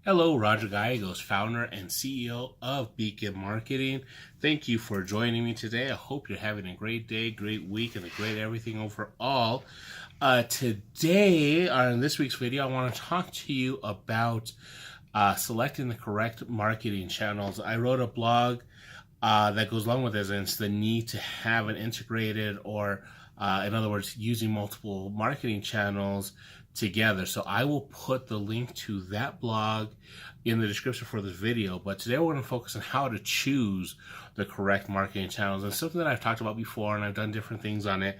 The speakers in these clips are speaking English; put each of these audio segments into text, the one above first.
Hello, Roger Gallegos, founder and CEO of Beacon Marketing. Thank you for joining me today. I hope you're having a great day, great week, and a great everything overall. Today, in this week's video, I want to talk to you about selecting the correct marketing channels. I wrote a blog that goes along with this, and it's the need to have an integrated or in other words, using multiple marketing channels together. So I will put the link to that blog in the description for this video. But today we're going to focus on how to choose the correct marketing channels. And something that I've talked about before, and I've done different things on it.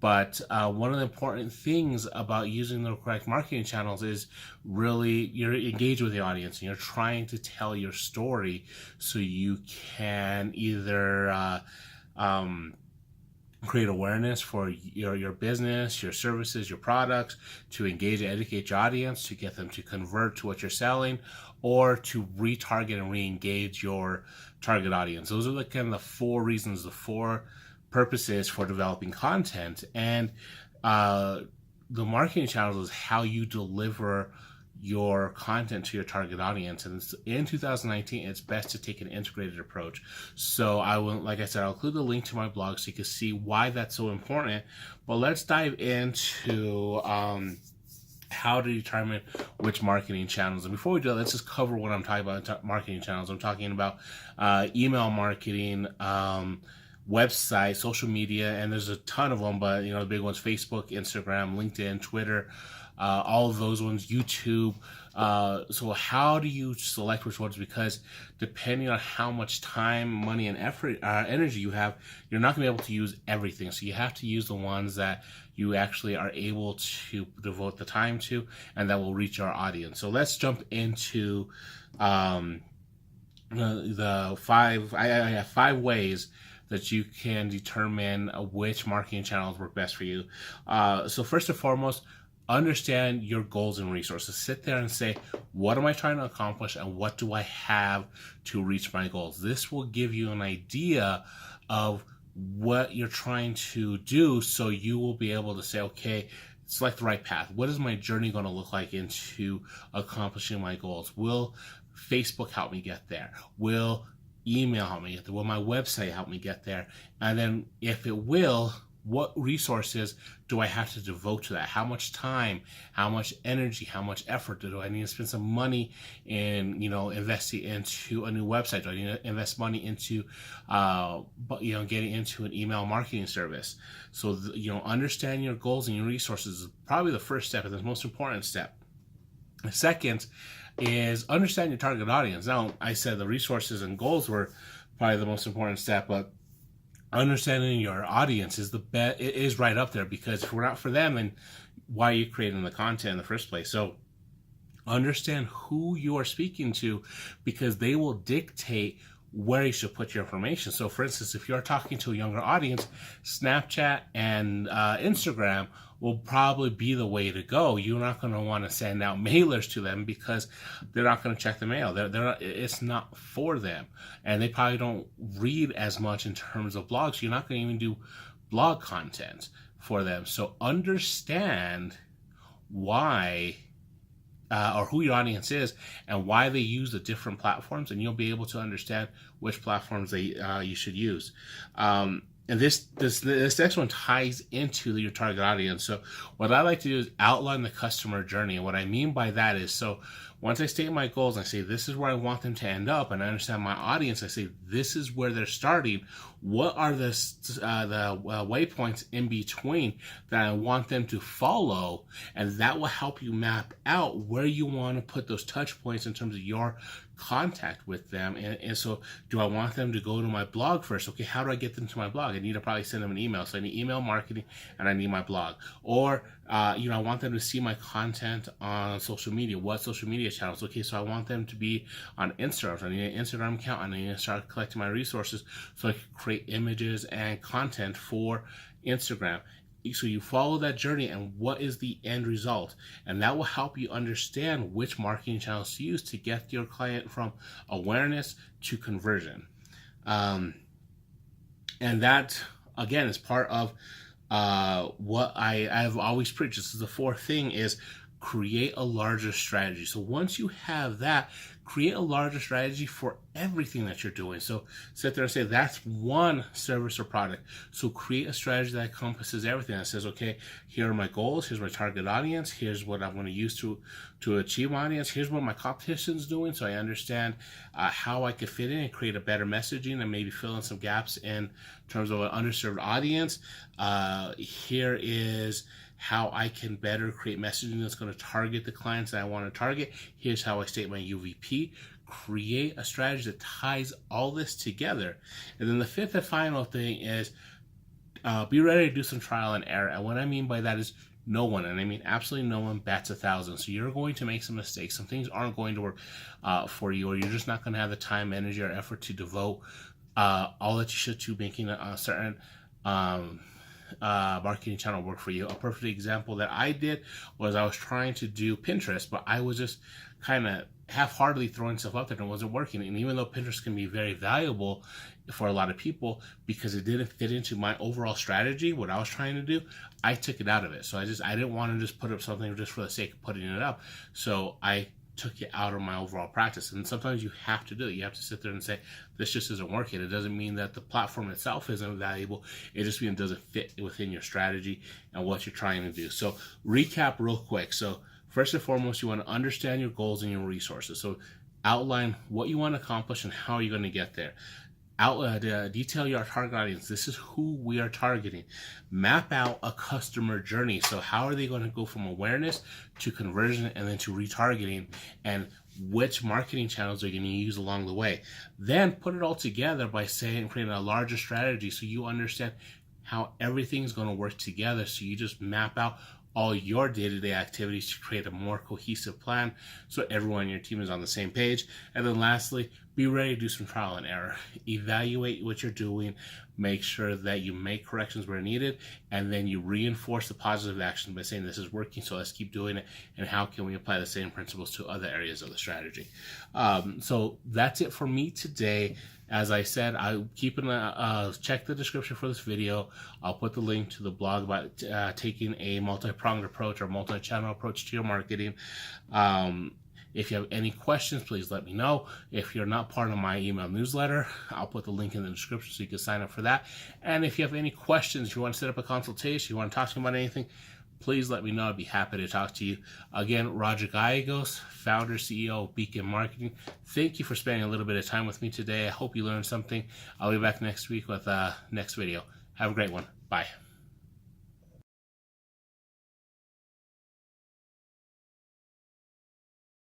But one of the important things about using the correct marketing channels is really you're engaged with the audience and you're trying to tell your story so you can either create awareness for your business, your services, your products, to engage and educate your audience, to get them to convert to what you're selling, or to retarget and re-engage your target audience. Those are the kind of the four reasons, the four purposes for developing content. And the marketing channels is how you deliver your content to your target audience. And in 2019, it's best to take an integrated approach. So I will, like I said, I'll include the link to my blog so you can see why that's so important. But let's dive into how to determine which marketing channels. And before we do that, let's just cover what I'm talking about. Marketing channels. I'm talking about email marketing, website, social media, and there's a ton of them, but the big ones: Facebook, Instagram, LinkedIn, Twitter, all of those ones, YouTube. So how do you select which ones? Because depending on how much time, money, and effort, energy you have, you're not going to be able to use everything. So you have to use the ones that you actually are able to devote the time to, and that will reach our audience. So let's jump into the five. I have 5 ways that you can determine which marketing channels work best for you. So first and foremost, understand your goals and resources. Sit there and say, what am I trying to accomplish and what do I have to reach my goals? This will give you an idea of what you're trying to do, so you will be able to say, okay, select the right path. What is my journey going to look like into accomplishing my goals? Will Facebook help me get there? Will email help me get there? Will my website help me get there? And then if it will, what resources do I have to devote to that? How much time, how much energy, how much effort do I need to spend some money in, investing into a new website? Do I need to invest money into, getting into an email marketing service? So, understand your goals and your resources is probably the first step and the most important step. The second is understand your target audience. Now, I said the resources and goals were probably the most important step, but understanding your audience is it is right up there, because if we're not for them, then why are you creating the content in the first place? So understand who you are speaking to, because they will dictate where you should put your information. So for instance, if you're talking to a younger audience, Snapchat and Instagram will probably be the way to go. You're not going to want to send out mailers to them because they're not going to check the mail. They're not, it's not for them. And they probably don't read as much in terms of blogs. You're not going to even do blog content for them. So understand why or who your audience is and why they use the different platforms, and you'll be able to understand which platforms you should use. And this next one ties into your target audience. So what I like to do is outline the customer journey. And what I mean by that is, so once I state my goals, I say this is where I want them to end up, and I understand my audience. I say this is where they're starting. What are the waypoints in between that I want them to follow, and that will help you map out where you want to put those touch points in terms of your contact with them. And so, do I want them to go to my blog first? Okay, how do I get them to my blog? I need to probably send them an email. So I need email marketing and I need my blog. Or I want them to see my content on social media. What social media channels? Okay, so I want them to be on Instagram. So I need an Instagram account, and I need to start collecting my resources so I can create images and content for Instagram. So you follow that journey and what is the end result, and that will help you understand which marketing channels to use to get your client from awareness to conversion. And that, again, is part of what I've always preached. This is the fourth thing: is create a larger strategy. So once you have that, create a larger strategy for everything that you're doing. So sit there and say, that's one service or product. So create a strategy that encompasses everything. That says, okay, here are my goals. Here's my target audience. Here's what I'm going to use to achieve my audience. Here's what my competition's doing. So I understand how I could fit in and create a better messaging and maybe fill in some gaps in terms of an underserved audience. Here is how I can better create messaging that's going to target the clients that I want to target. Here's how I state my UVP. Create a strategy that ties all this together. And then the fifth and final thing is be ready to do some trial and error. And what I mean by that is no one, and I mean absolutely no one, bats 1,000. So you're going to make some mistakes. Some things aren't going to work for you, or you're just not going to have the time, energy, or effort to devote all that you should to making a certain marketing channel work for you. A perfect example that I did was I was trying to do Pinterest, but I was just kind of half-heartedly throwing stuff up there and it wasn't working. And even though Pinterest can be very valuable for a lot of people, because it didn't fit into my overall strategy, what I was trying to do, I took it out of it. So I didn't want to just put up something just for the sake of putting it up. So I took it out of my overall practice. And sometimes you have to do it. You have to sit there and say, this just isn't working. It doesn't mean that the platform itself isn't valuable. It just means it doesn't fit within your strategy and what you're trying to do. So recap real quick. So first and foremost, you want to understand your goals and your resources. So outline what you want to accomplish and how you're going to get there. Detail your target audience. This is who we are targeting. Map out a customer journey. So how are they going to go from awareness to conversion and then to retargeting, and which marketing channels are you going to use along the way. Then put it all together by saying, creating a larger strategy so you understand how everything's going to work together. So you just map out all your day-to-day activities to create a more cohesive plan so everyone in your team is on the same page. And then lastly, be ready to do some trial and error. Evaluate what you're doing, make sure that you make corrections where needed, and then you reinforce the positive action by saying this is working, so let's keep doing it, and how can we apply the same principles to other areas of the strategy. So that's it for me today. As I said, I check the description for this video. I'll put the link to the blog about taking a multi-pronged approach or multi-channel approach to your marketing. If you have any questions, please let me know. If you're not part of my email newsletter, I'll put the link in the description so you can sign up for that. And if you have any questions, if you want to set up a consultation, you want to talk to me about anything, please let me know. I'd be happy to talk to you. Again, Roger Gallegos, founder, CEO of Beacon Marketing. Thank you for spending a little bit of time with me today. I hope you learned something. I'll be back next week with next video. Have a great one. Bye.